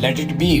let it be.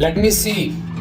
let me see.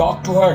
talk to her.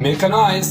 make a noise.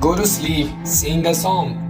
go to sleep, sing a song.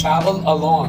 travel alone.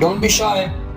don't be shy.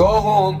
go home.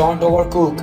don't overcook.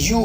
you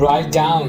write down.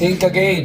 think again.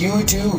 you too.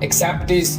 accept this.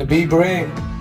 be brave.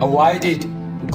avoid it.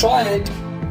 try it.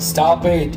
stop it.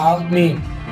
help me.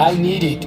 I need it.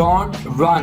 don't run.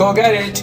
go get it.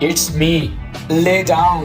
it's me. lay down.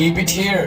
keep it here.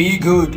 be good.